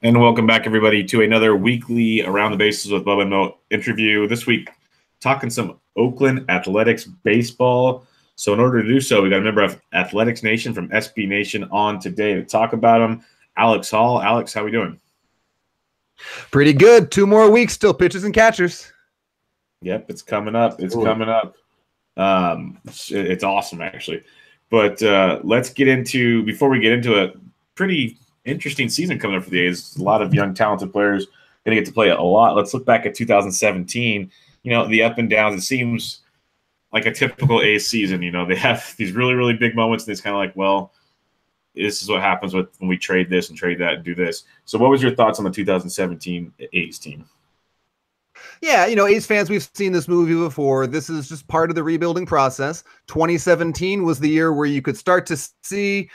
And welcome back, everybody, to another weekly Around the Bases with Bubba and Mo interview. This week, talking some Oakland athletics baseball. So in order to do so, we got a member of Athletics Nation from SB Nation on today to talk about them. Alex Hall. Alex, how we doing? Pretty good. 2 more weeks, still pitchers and catchers. Yep, it's coming up. It's coming up. It's awesome, actually. But let's get into, before we get into a pretty interesting season coming up for the A's. A lot of young, talented players going to get to play a lot. Let's look back at 2017. The up and downs. It seems like a typical A's season. They have these really, really big moments, and it's kind of like, well, this is what happens when we trade this and trade that and do this. So what was your thoughts on the 2017 A's team? Yeah, A's fans, we've seen this movie before. This is just part of the rebuilding process. 2017 was the year where you could start to see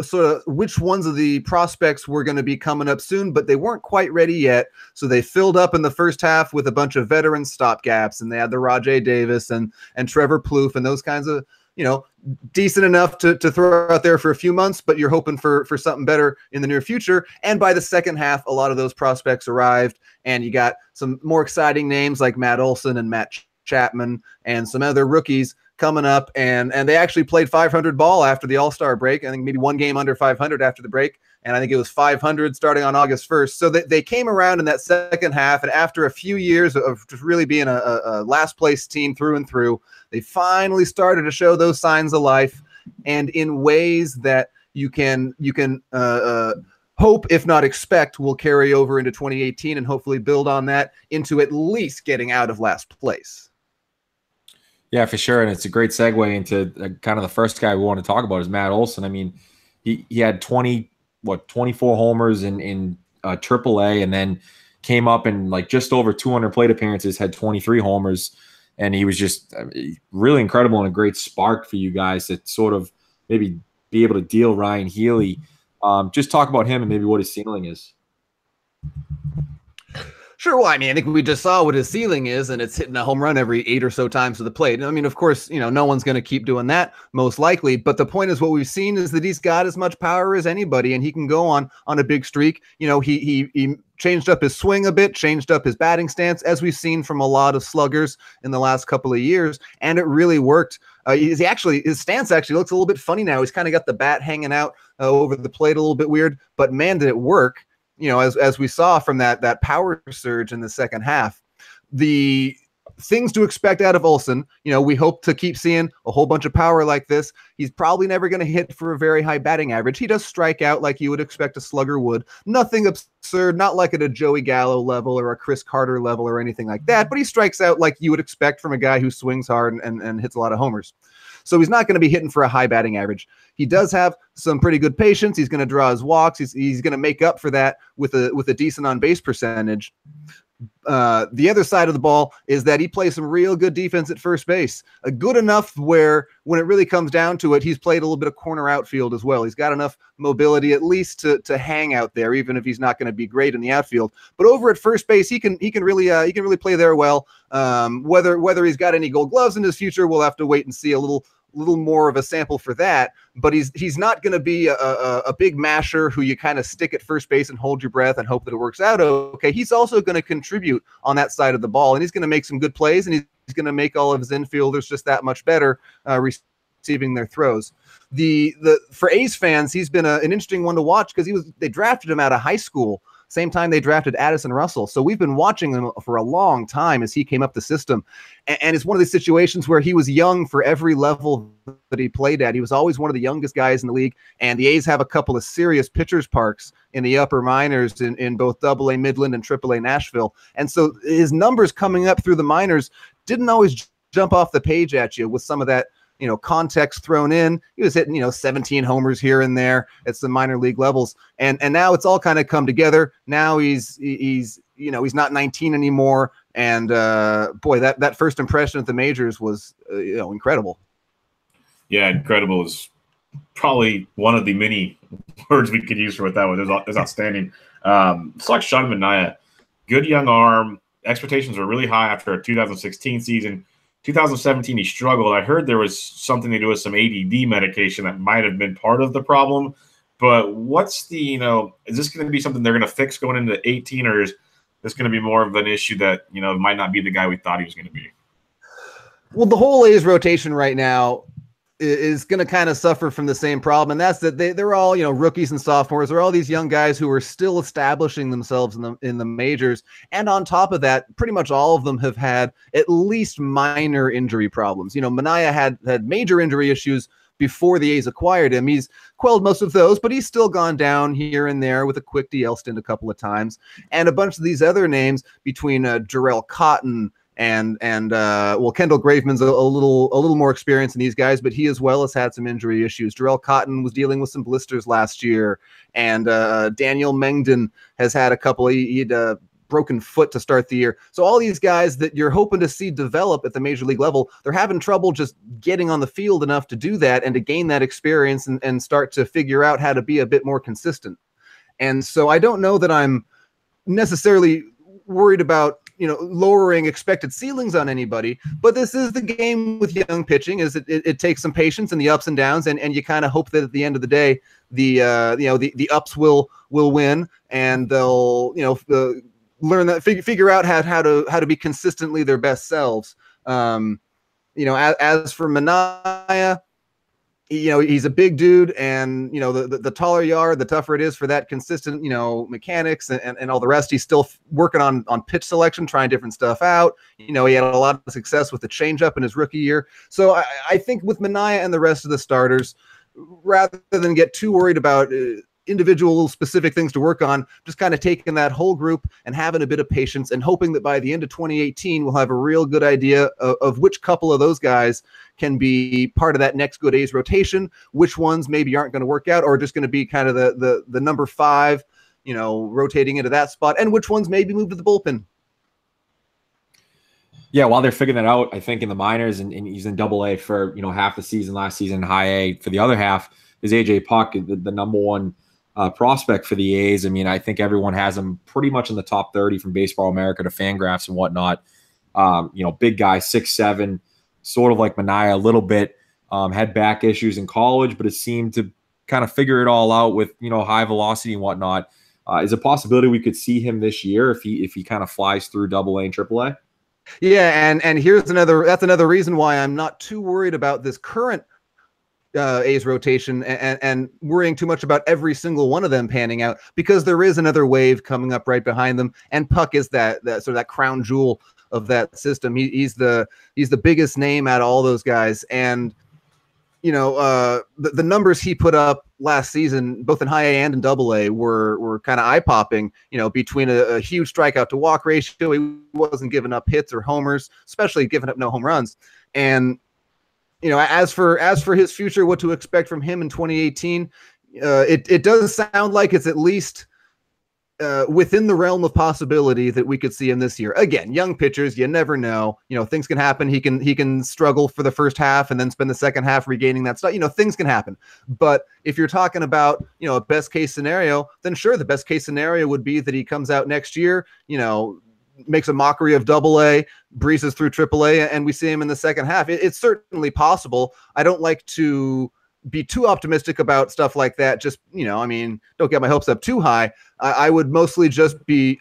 sort of which ones of the prospects were going to be coming up soon, but they weren't quite ready yet. So they filled up in the first half with a bunch of veteran stopgaps, and they had the Rajay Davis and Trevor Plouffe and those kinds of, decent enough to throw out there for a few months, but you're hoping for something better in the near future. And by the second half, a lot of those prospects arrived, and you got some more exciting names like Matt Olson and Matt Chapman and some other rookies coming up. And they actually played 500 ball after the All-Star break. I think maybe one game under 500 after the break. And I think it was 500 starting on August 1st. So they came around in that second half. And after a few years of just really being a last place team through and through, they finally started to show those signs of life, and in ways that you can hope, if not expect, will carry over into 2018 and hopefully build on that into at least getting out of last place. Yeah, for sure. And it's a great segue into kind of the first guy we want to talk about is Matt Olson. I mean, he had 24 homers in AAA, and then came up and just over 200 plate appearances, had 23 homers. And he was just really incredible and a great spark for you guys to sort of maybe be able to deal Ryan Healy. Just talk about him and maybe what his ceiling is. Sure. Well, I mean, I think we just saw what his ceiling is, and it's hitting a home run every 8 or so times to the plate. I mean, of course, no one's going to keep doing that, most likely. But the point is, what we've seen is that he's got as much power as anybody, and he can go on a big streak. He changed up his swing a bit, changed up his batting stance, as we've seen from a lot of sluggers in the last couple of years, and it really worked. His stance actually looks a little bit funny now. He's kind of got the bat hanging out over the plate a little bit weird, but man, did it work. As we saw from that power surge in the second half. The things to expect out of Olson, we hope to keep seeing a whole bunch of power like this. He's probably never going to hit for a very high batting average. He does strike out like you would expect a slugger would. Nothing absurd, not like at a Joey Gallo level or a Chris Carter level or anything like that, but he strikes out like you would expect from a guy who swings hard and hits a lot of homers. So he's not going to be hitting for a high batting average. He does have some pretty good patience. He's going to draw his walks. He's going to make up for that with a decent on base percentage. The other side of the ball is that he plays some real good defense at first base, good enough where when it really comes down to it, he's played a little bit of corner outfield as well. He's got enough mobility at least to hang out there, even if he's not going to be great in the outfield. But over at first base, he can really play there well. Whether he's got any Gold Gloves in his future, we'll have to wait and see a little more of a sample for that, but he's not going to be a big masher who you kind of stick at first base and hold your breath and hope that it works out okay. He's also going to contribute on that side of the ball, and he's going to make some good plays, and he's going to make all of his infielders just that much better receiving their throws. For A's fans, he's been an interesting one to watch because they drafted him out of high school. Same time they drafted Addison Russell. So we've been watching him for a long time as he came up the system. And it's one of these situations where he was young for every level that he played at. He was always one of the youngest guys in the league. And the A's have a couple of serious pitchers parks in the upper minors in both AA Midland and AAA Nashville. And so his numbers coming up through the minors didn't always jump off the page at you with some of that context thrown in. He was hitting, 17 homers here and there at some minor league levels. And now it's all kind of come together. Now he's not 19 anymore. And boy, that first impression at the majors was, incredible. Yeah. Incredible is probably one of the many words we could use for what that was. It was outstanding. It's like Sean Manaea, good young arm. Expectations were really high after a 2016 season. 2017, he struggled. I heard there was something to do with some ADD medication that might have been part of the problem. But what's the, is this going to be something they're going to fix going into 18, or is this going to be more of an issue that, might not be the guy we thought he was going to be? Well, the whole A's rotation right now is going to kind of suffer from the same problem. And that's that they're all, rookies and sophomores. They're all these young guys who are still establishing themselves in the majors. And on top of that, pretty much all of them have had at least minor injury problems. Manaea had major injury issues before the A's acquired him. He's quelled most of those, but he's still gone down here and there with a quick DL stint a couple of times. And a bunch of these other names between Jarrell Cotton and Kendall Graveman's a little more experienced than these guys, but he as well has had some injury issues. Jarrell Cotton was dealing with some blisters last year, and Daniel Mengden has had a couple. He had a broken foot to start the year. So all these guys that you're hoping to see develop at the major league level, they're having trouble just getting on the field enough to do that and to gain that experience and start to figure out how to be a bit more consistent. And so I don't know that I'm necessarily worried about lowering expected ceilings on anybody, but this is the game with young pitching. Is it takes some patience and the ups and downs, and you kind of hope that at the end of the day, the ups will win, and they'll learn that figure out how to be consistently their best selves. As for Manaea, he's a big dude, and the taller you are, the tougher it is for that consistent mechanics and all the rest. He's still working on pitch selection, trying different stuff out. He had a lot of success with the changeup in his rookie year. So I think with Manaea and the rest of the starters, rather than get too worried about individual specific things to work on, just kind of taking that whole group and having a bit of patience and hoping that by the end of 2018 we'll have a real good idea of which couple of those guys can be part of that next good A's rotation, which ones maybe aren't going to work out or just going to be kind of the number 5, rotating into that spot, and which ones maybe move to the bullpen. Yeah, while they're figuring that out, I think in the minors, and he's in Double-A for half the season last season, High A for the other half, is AJ Puck, the number 1 prospect for the A's. I mean, I think everyone has him pretty much in the top 30 from Baseball America to Fangraphs and whatnot. Big guy, 6'7", sort of like Manaea a little bit. Had back issues in college, but it seemed to kind of figure it all out with high velocity and whatnot. Is a possibility we could see him this year if he kind of flies through Double-A and Triple-A? Yeah, and here's another reason why I'm not too worried about this current A's rotation and worrying too much about every single one of them panning out, because there is another wave coming up right behind them, and Puck is that sort of that crown jewel of that system. He's the biggest name out of all those guys, and the numbers he put up last season, both in High A and in Double-A, were kind of eye popping. Between a huge strikeout to walk ratio, he wasn't giving up hits or homers, especially giving up no home runs, and as for his future, what to expect from him in 2018, it does sound like it's at least within the realm of possibility that we could see him this year. Again, young pitchers, you never know. Things can happen. He can struggle for the first half and then spend the second half regaining that stuff. Things can happen. But if you're talking about a best case scenario, then sure, the best case scenario would be that he comes out next year, makes a mockery of Double-A, breezes through Triple-A, and we see him in the second half. It's certainly possible. I don't like to be too optimistic about stuff like that. Just, don't get my hopes up too high. I would mostly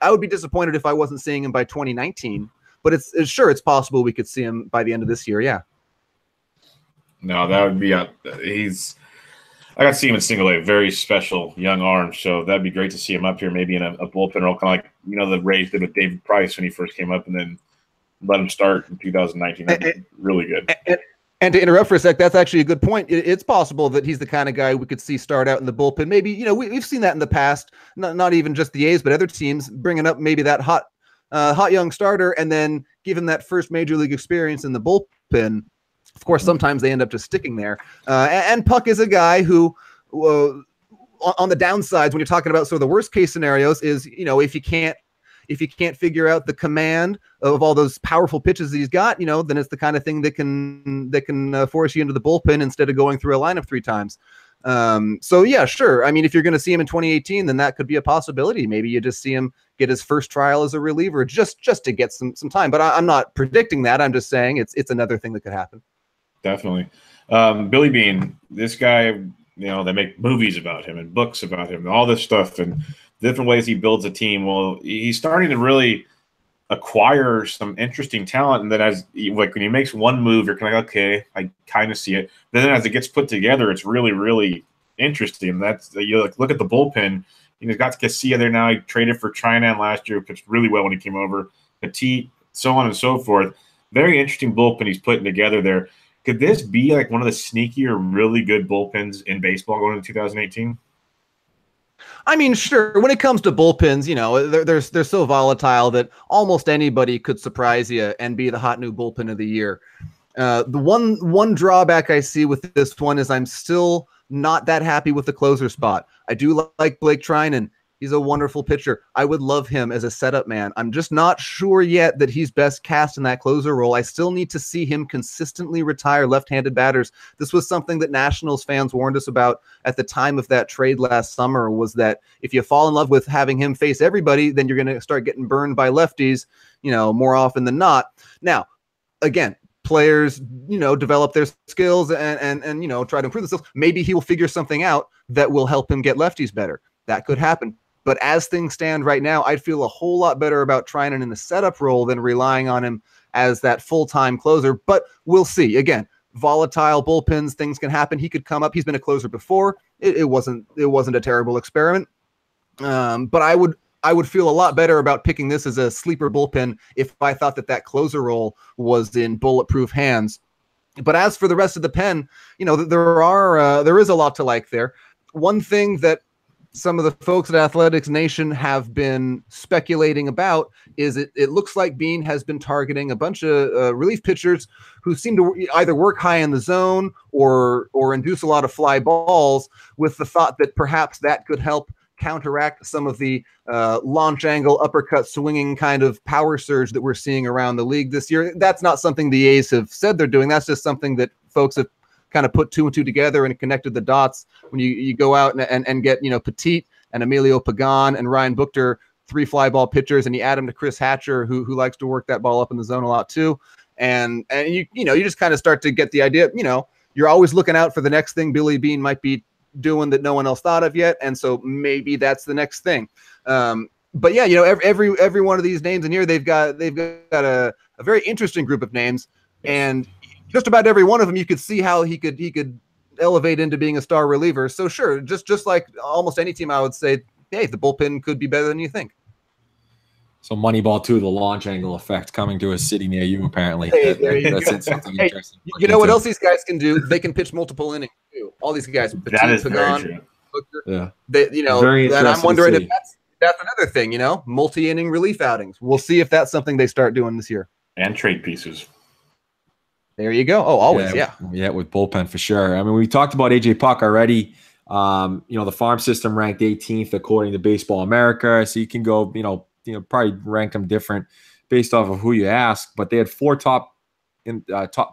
I would be disappointed if I wasn't seeing him by 2019, but it's it's possible we could see him by the end of this year. Yeah. No, that would be I got to see him in Single-A, very special young arm. So that'd be great to see him up here, maybe in a bullpen role, kind of like the Rays did with David Price when he first came up, and then let him start in 2019. That'd be really good. And to interrupt for a sec, that's actually a good point. It's possible that he's the kind of guy we could see start out in the bullpen. Maybe we've seen that in the past, not even just the A's, but other teams bringing up maybe that hot young starter and then give him that first major league experience in the bullpen. Of course, sometimes they end up just sticking there. And Puck is a guy who, on the downsides, when you're talking about sort of the worst case scenarios, is if you can't figure out the command of all those powerful pitches that he's got, then it's the kind of thing that can force you into the bullpen instead of going through a lineup 3 times. So yeah, sure. I mean, if you're going to see him in 2018, then that could be a possibility. Maybe you just see him get his first trial as a reliever just to get some time. But I'm not predicting that. I'm just saying it's another thing that could happen. Definitely. Billy Beane, this guy, they make movies about him and books about him and all this stuff and different ways he builds a team. Well, he's starting to really acquire some interesting talent, and then when he makes one move, you're kind of like, okay, I kind of see it. But then as it gets put together, it's really, really interesting. That's look at the bullpen. He's got Casilla there now. He traded for Trinan last year, pitched really well when he came over. Petit, so on and so forth. Very interesting bullpen he's putting together there. Could this be like one of the sneakier, really good bullpens in baseball going into 2018? I mean, sure. When it comes to bullpens, they're so volatile that almost anybody could surprise you and be the hot new bullpen of the year. The one drawback I see with this one is I'm still not that happy with the closer spot. I do like Blake Trinan. He's a wonderful pitcher. I would love him as a setup man. I'm just not sure yet that he's best cast in that closer role. I still need to see him consistently retire left-handed batters. This was something that Nationals fans warned us about at the time of that trade last summer, was that if you fall in love with having him face everybody, then you're going to start getting burned by lefties, more often than not. Now, again, players, develop their skills and try to improve themselves. Maybe he will figure something out that will help him get lefties better. That could happen. But as things stand right now, I'd feel a whole lot better about Trinan in the setup role than relying on him as that full-time closer. But we'll see. Again, volatile bullpens, things can happen. He could come up. He's been a closer before. It wasn't a terrible experiment. But I would feel a lot better about picking this as a sleeper bullpen if I thought that closer role was in bulletproof hands. But as for the rest of the pen, there is a lot to like there. One thing that some of the folks at Athletics Nation have been speculating about is it looks like Bean has been targeting a bunch of relief pitchers who seem to either work high in the zone or induce a lot of fly balls, with the thought that perhaps that could help counteract some of the launch angle, uppercut swinging kind of power surge that we're seeing around the league this year. That's not something the A's have said they're doing. That's just something that folks have kind of put two and two together and connected the dots when you go out and get, Petit and Emilio Pagan and Ryan Buchter, 3 fly ball pitchers, and you add them to Chris Hatcher, who likes to work that ball up in the zone a lot too. And you just kind of start to get the idea, you're always looking out for the next thing Billy Bean might be doing that no one else thought of yet. And so maybe that's the next thing. But yeah, every one of these names in here, they've got a very interesting group of names, and just about every one of them, you could see how he could elevate into being a star reliever. So sure, just like almost any team, I would say, hey, the bullpen could be better than you think. So Moneyball 2, the launch angle effect coming to a city near you, apparently. Hey, there you That's go. something Hey, interesting. you know what else these guys can do? They can pitch multiple innings too. All these guys, Petit, That is very Pagan, true. Booker, Yeah. Very interesting I'm wondering to if see. that's another thing, multi-inning relief outings. We'll see if that's something they start doing this year. And trade pieces. There you go. Oh, always, yeah. Yeah, with bullpen for sure. I mean, we talked about AJ Puck already. The farm system ranked 18th according to Baseball America. So you can go, probably rank them different based off of who you ask. But they had 4 top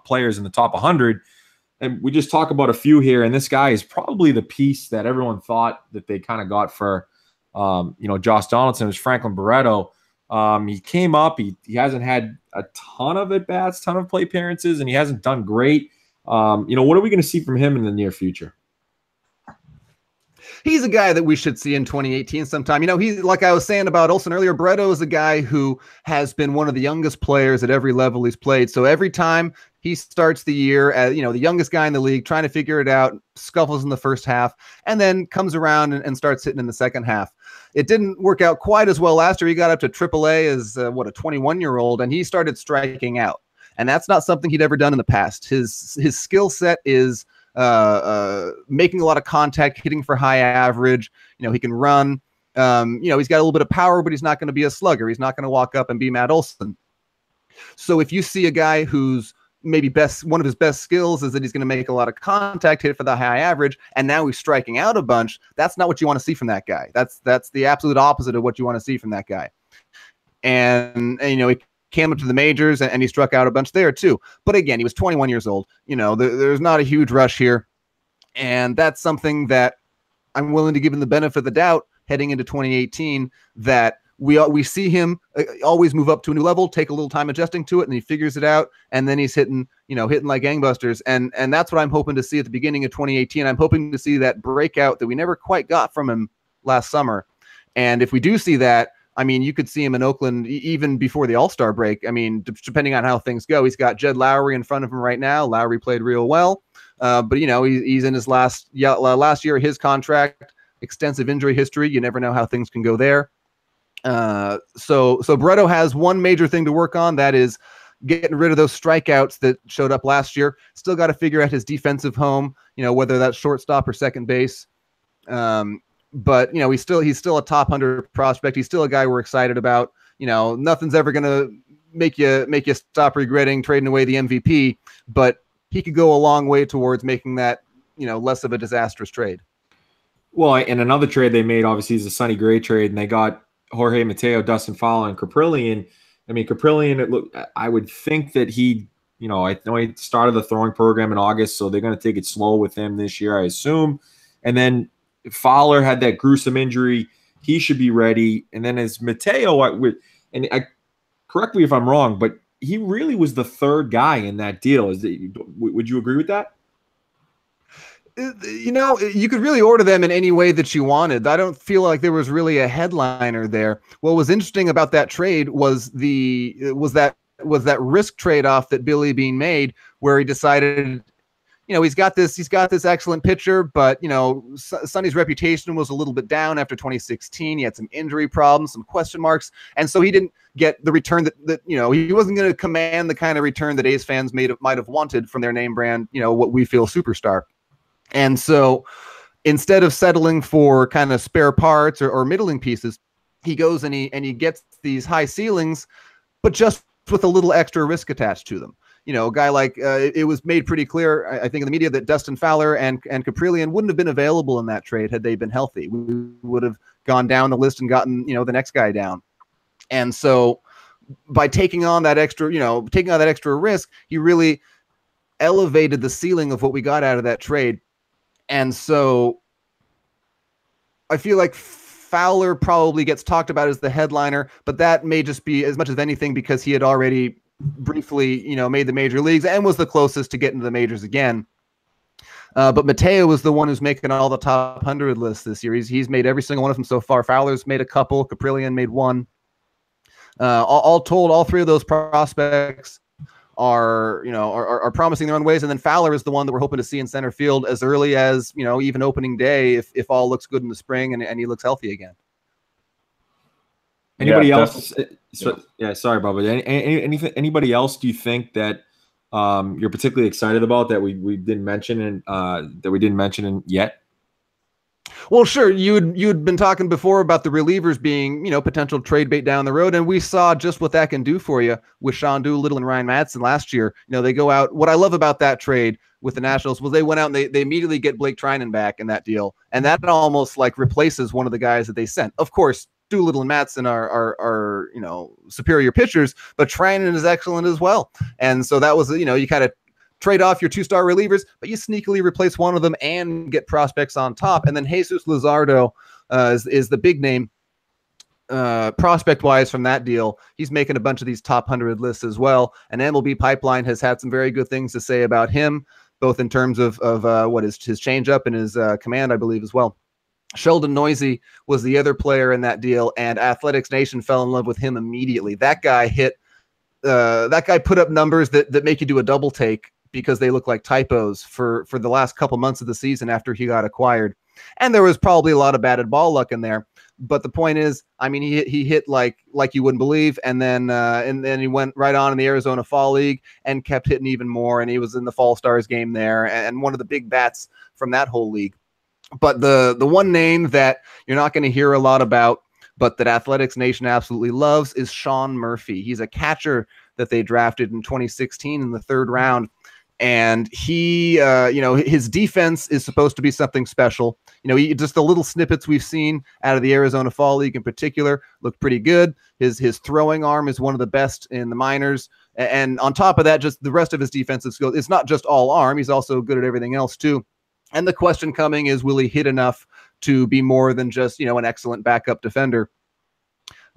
players in the top 100. And we just talk about a few here. And this guy is probably the piece that everyone thought that they kind of got for, Josh Donaldson. It was Franklin Barreto. He came up. He hasn't had a ton of at-bats, ton of play appearances, and he hasn't done great. What are we going to see from him in the near future? He's a guy that we should see in 2018 sometime. He's, like I was saying about Olsen earlier, Barreto is a guy who has been one of the youngest players at every level he's played. So every time he starts the year as, the youngest guy in the league, trying to figure it out, scuffles in the first half, and then comes around and starts hitting in the second half. It didn't work out quite as well last year. He got up to AAA as a 21-year-old, and he started striking out. And that's not something he'd ever done in the past. His skill set is making a lot of contact, hitting for high average. He can run. He's got a little bit of power, but he's not going to be a slugger. He's not going to walk up and be Matt Olson. So if you see a guy who's maybe one of his best skills is that he's going to make a lot of contact, hit for the high average, and now he's striking out a bunch, that's not what you want to see from that guy. That's the absolute opposite of what you want to see from that guy. And he came up to the majors and he struck out a bunch there too. But again, he was 21 years old. There's not a huge rush here. And that's something that I'm willing to give him the benefit of the doubt heading into 2018, that we see him always move up to a new level, take a little time adjusting to it, and he figures it out, and then he's hitting like gangbusters. And that's what I'm hoping to see at the beginning of 2018. I'm hoping to see that breakout that we never quite got from him last summer. And if we do see that, I mean, you could see him in Oakland even before the All-Star break. I mean, depending on how things go, he's got Jed Lowry in front of him right now. Lowry played real well, but he's in his last year of his contract. Extensive injury history. You never know how things can go there. So Brito has one major thing to work on. That is getting rid of those strikeouts that showed up last year. Still got to figure out his defensive home, whether that's shortstop or second base. But he's still a top 100 prospect. He's still a guy we're excited about. Nothing's ever going to make you stop regretting trading away the MVP, but he could go a long way towards making that, less of a disastrous trade. Well, and another trade they made, obviously, is the Sonny Gray trade, and they got Jorge Mateo, Dustin Fowler, and Caprillion. I mean, Caprillion, I would think that I know he started the throwing program in August, so they're going to take it slow with him this year, I assume. And then Fowler had that gruesome injury. He should be ready. And then as Mateo, correct me if I'm wrong, but he really was the third guy in that deal. Would you agree with that? You could really order them in any way that you wanted. I don't feel like there was really a headliner there. What was interesting about that trade was that risk trade-off that Billy Beane made, where he decided, he's got this excellent pitcher, but Sonny's reputation was a little bit down after 2016. He had some injury problems, some question marks, and so he didn't get the return that he wasn't going to command the kind of return that A's fans might have wanted from their name brand, what we feel superstar. And so instead of settling for kind of spare parts or middling pieces, he goes and he gets these high ceilings, but just with a little extra risk attached to them. A guy like it was made pretty clear, I think, in the media that Dustin Fowler and Caprillion wouldn't have been available in that trade had they been healthy. We would have gone down the list and gotten the next guy down. And so by taking on that extra risk, he really elevated the ceiling of what we got out of that trade. And so I feel like Fowler probably gets talked about as the headliner, but that may just be, as much as anything, because he had already briefly, made the major leagues and was the closest to getting to the majors again. But Mateo was the one who's making all the top 100 lists this year. He's made every single one of them so far. Fowler's made a couple. Caprillion made one. All told, all three of those prospects are promising their own ways. And then Fowler is the one that we're hoping to see in center field as early as, even opening day, if all looks good in the spring and he looks healthy again. Anybody else? Sorry, Bubba. Anybody else do you think that you're particularly excited about that we didn't mention yet? Well, sure. You'd been talking before about the relievers being, potential trade bait down the road, and we saw just what that can do for you with Sean Doolittle and Ryan Madsen last year. They go out. What I love about that trade with the Nationals was they went out and they immediately get Blake Treinen back in that deal, and that almost like replaces one of the guys that they sent. Of course, Doolittle and Madsen are superior pitchers, but Treinen is excellent as well, and so that was you kind of trade off your two-star relievers, but you sneakily replace one of them and get prospects on top. And then Jesus Luzardo is the big name prospect-wise from that deal. He's making a bunch of these top 100 lists as well. And MLB Pipeline has had some very good things to say about him, both in terms of what is his changeup and his command, I believe, as well. Sheldon Noisy was the other player in that deal, and Athletics Nation fell in love with him immediately. That guy put up numbers that make you do a double take, because they look like typos for the last couple months of the season after he got acquired. And there was probably a lot of batted ball luck in there. But the point is, I mean, he hit like you wouldn't believe. And then he went right on in the Arizona Fall League and kept hitting even more. And he was in the Fall Stars game there and one of the big bats from that whole league. But the one name that you're not going to hear a lot about, but that Athletics Nation absolutely loves, is Sean Murphy. He's a catcher that they drafted in 2016 in the third round. And he, his defense is supposed to be something special. Just the little snippets we've seen out of the Arizona Fall League in particular look pretty good. His throwing arm is one of the best in the minors. And on top of that, just the rest of his defensive skills. It's not just all arm. He's also good at everything else too. And the question coming is, will he hit enough to be more than just, an excellent backup defender?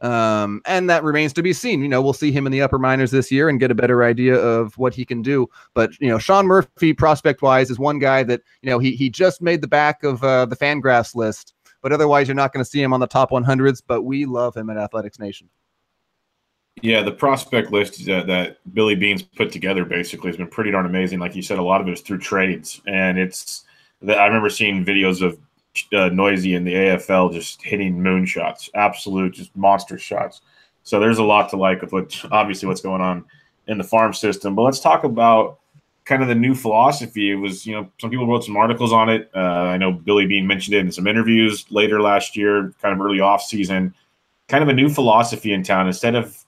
And that remains to be seen. You know, we'll see him in the upper minors this year and get a better idea of what he can do. But, you know, Sean Murphy, prospect wise, is one guy that, you know, he just made the back of the Fangraphs list, but otherwise you're not going to see him on the top 100s, but we love him at Athletics Nation. Yeah, the prospect list that Billy Beane's put together basically has been pretty darn amazing. Like you said, a lot of it is through trades, and I remember seeing videos of Noisy in the AFL just hitting moonshots, absolute just monster shots. So there's a lot to like with obviously what's going on in the farm system. But let's talk about kind of the new philosophy. It was, you know, some people wrote some articles on it. I know Billy Beane mentioned it in some interviews later last year, kind of early off season. Kind of a new philosophy in town. Instead of,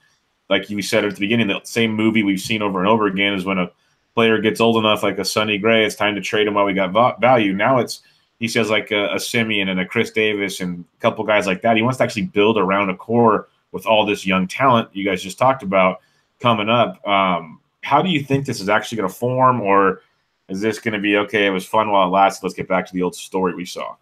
like you said at the beginning, the same movie we've seen over and over again is when a player gets old enough, like a Sonny Gray, it's time to trade him while we got value. Now it's, he says, like a Simeon and a Chris Davis and a couple guys like that. He wants to actually build around a core with all this young talent you guys just talked about coming up. How do you think this is actually going to form, or is this going to be, okay, it was fun while it lasted, let's get back to the old story we saw?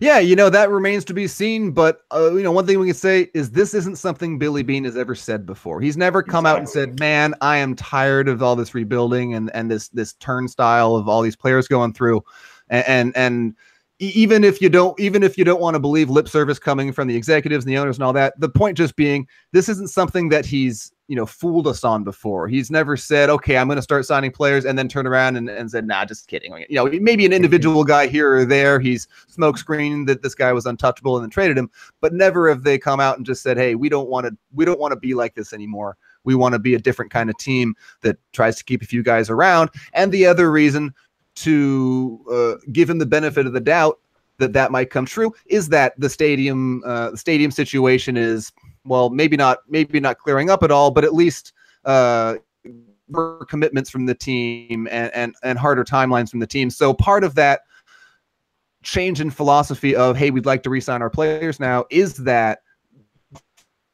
Yeah, you know, that remains to be seen. But, you know, one thing we can say is this isn't something Billy Beane has ever said before. He's never come out and said, man, I am tired of all this rebuilding and this turnstile of all these players going through. And even if you don't want to believe lip service coming from the executives and the owners and all that, the point just being, this isn't something that he's, you know, fooled us on before. He's never said, okay, I'm going to start signing players, and then turn around and said, nah, just kidding. You know, maybe an individual guy here or there, he's smoke screened that this guy was untouchable and then traded him, but never have they come out and just said, hey, we don't want to be like this anymore. We want to be a different kind of team that tries to keep a few guys around. And the other reason to give him the benefit of the doubt that might come true is that the stadium situation is, well, maybe not clearing up at all, but at least commitments from the team and harder timelines from the team. So part of that change in philosophy of, hey, we'd like to re-sign our players now, is that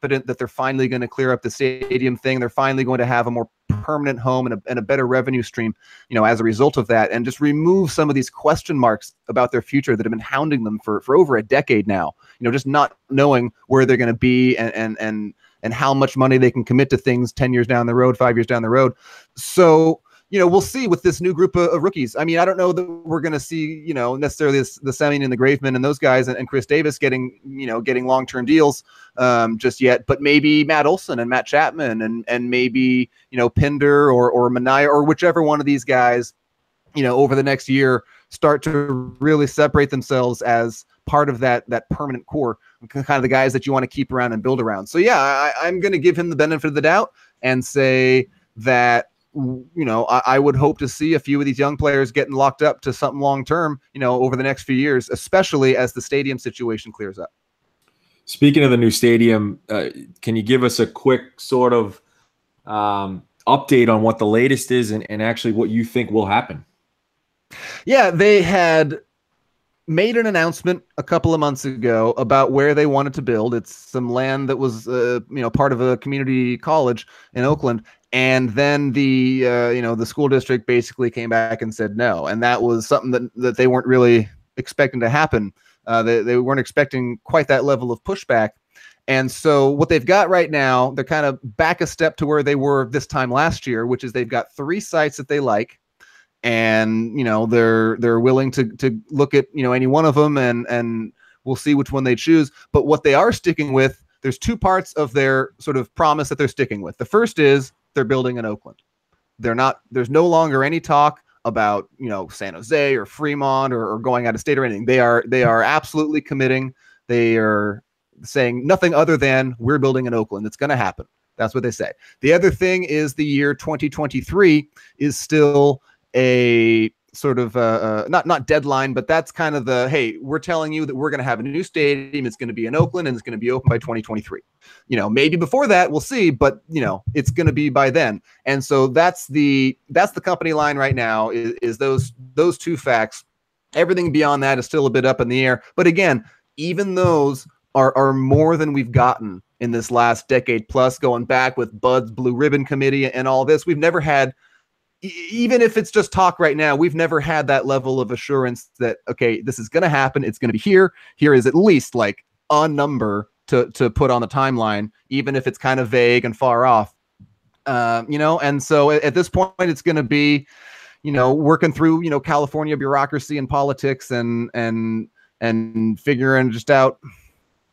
they're finally going to clear up the stadium thing. They're finally going to have a more permanent home and a better revenue stream, you know, as a result of that, and just remove some of these question marks about their future that have been hounding them for over a decade now. You know, just not knowing where they're going to be and how much money they can commit to things 10 years down the road, 5 years down the road. So, you know, we'll see with this new group of rookies. I mean, I don't know that we're going to see, you know, necessarily the Semien and the Graveman and those guys and Chris Davis getting long-term deals just yet, but maybe Matt Olson and Matt Chapman and maybe, you know, Pinder or Mania or whichever one of these guys, you know, over the next year start to really separate themselves as part of that permanent core, kind of the guys that you want to keep around and build around. So yeah, I'm going to give him the benefit of the doubt and say that, you know, I would hope to see a few of these young players getting locked up to something long-term, you know, over the next few years, especially as the stadium situation clears up. Speaking of the new stadium, can you give us a quick sort of update on what the latest is and actually what you think will happen? Yeah, they had made an announcement a couple of months ago about where they wanted to build. It's some land that was, you know, part of a community college in Oakland. And then the school district basically came back and said no. And that was something that they weren't really expecting to happen. They weren't expecting quite that level of pushback. And so what they've got right now, they're kind of back a step to where they were this time last year, which is they've got 3 sites that they like. And, you know, they're willing to look at, you know, any one of them and we'll see which one they choose. But what they are sticking with, there's 2 parts of their sort of promise that they're sticking with. The first is they're building in Oakland. There's no longer any talk about, you know, San Jose or Fremont or going out of state or anything. They are absolutely committing. They are saying nothing other than we're building in Oakland. It's going to happen. That's what they say. The other thing is the year 2023 is still a sort of not deadline, but that's kind of the, hey, we're telling you that we're going to have a new stadium. It's going to be in Oakland and it's going to be open by 2023. You know, maybe before that, we'll see, but you know, it's going to be by then. And so that's the company line right now is those 2 facts. Everything beyond that is still a bit up in the air. But again, even those are more than we've gotten in this last decade plus, going back with Bud's Blue Ribbon Committee and all this. We've never had, even if it's just talk right now, we've never had that level of assurance that, okay, this is going to happen. It's going to be here. Here is at least like a number to put on the timeline, even if it's kind of vague and far off. You know, and so at this point, it's going to be, you know, working through, you know, California bureaucracy and politics and figuring just out.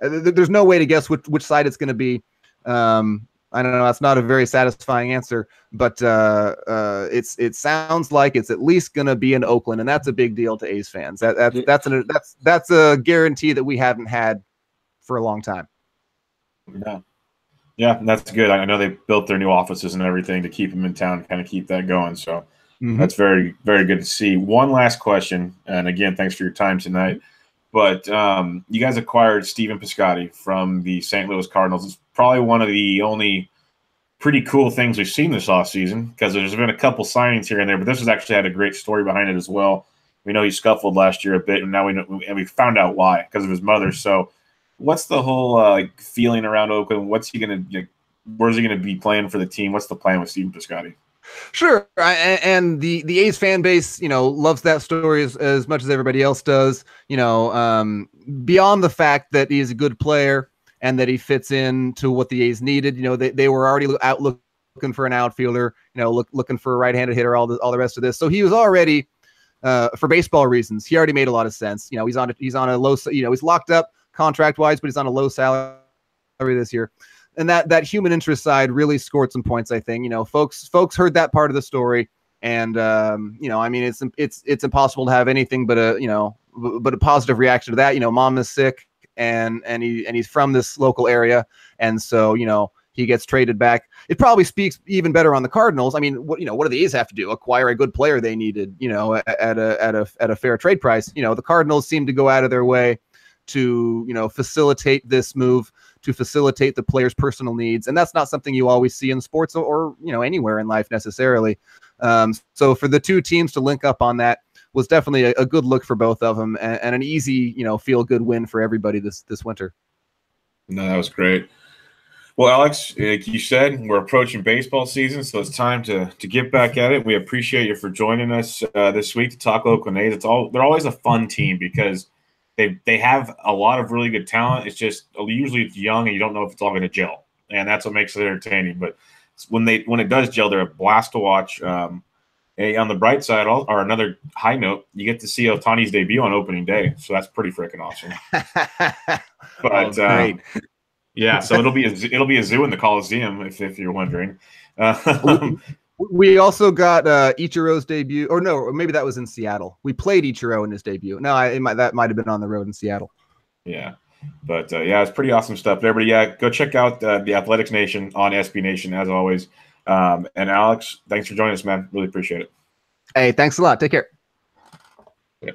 There's no way to guess which side it's going to be. I don't know. That's not a very satisfying answer, but it sounds like it's at least going to be in Oakland, and that's a big deal to A's fans. That's a guarantee that we haven't had for a long time. Yeah, that's good. I know they built their new offices and everything to keep them in town, kind of keep that going. So that's very, very good to see. One last question, and again, thanks for your time tonight. But you guys acquired Stephen Piscotty from the St. Louis Cardinals. It's probably one of the only pretty cool things we've seen this offseason, because there's been a couple signings here and there, but this has actually had a great story behind it as well. We know he scuffled last year a bit, and now we found out why, because of his mother. So what's the whole feeling around Oakland? What's he going to where's he going to be playing for the team? What's the plan with Stephen Piscotty? Sure. And the A's fan base, you know, loves that story as much as everybody else does, you know, beyond the fact that he's a good player and that he fits into what the A's needed. You know, they were already out looking for an outfielder, you know, looking for a right-handed hitter, all the rest of this. So he was already, for baseball reasons, he already made a lot of sense. You know, he's on a low, you know, he's locked up contract-wise, but he's on a low salary this year. And that human interest side really scored some points, I think. You know, folks heard that part of the story, and you know, I mean, it's impossible to have anything but a positive reaction to that. You know, mom is sick, and he's from this local area, and so, you know, he gets traded back. It probably speaks even better on the Cardinals. I mean, what do the A's have to do? Acquire a good player they needed, you know, at a fair trade price. You know, the Cardinals seem to go out of their way to, you know, facilitate this move, to facilitate the player's personal needs. And that's not something you always see in sports or you know, anywhere in life necessarily. So for the two teams to link up on that was definitely a good look for both of them, and an easy, you know, feel good win for everybody this winter. No, that was great. Well, Alex, like you said, we're approaching baseball season, so it's time to get back at it. We appreciate you for joining us this week to talk Oakland A's. They're always a fun team because they have a lot of really good talent. It's just usually it's young and you don't know if it's all going to gel, and that's what makes it entertaining. But when it does gel, they're a blast to watch. On the bright side, or another high note, you get to see Ohtani's debut on opening day, so that's pretty freaking awesome. But great. Yeah, so it'll be a zoo in the Coliseum if you're wondering. We also got Ichiro's debut, or no, maybe that was in Seattle. We played Ichiro in his debut. No, that might have been on the road in Seattle. Yeah, but yeah, it's pretty awesome stuff there. But yeah, go check out the Athletics Nation on SB Nation as always. And Alex, thanks for joining us, man. Really appreciate it. Hey, thanks a lot. Take care. Yeah.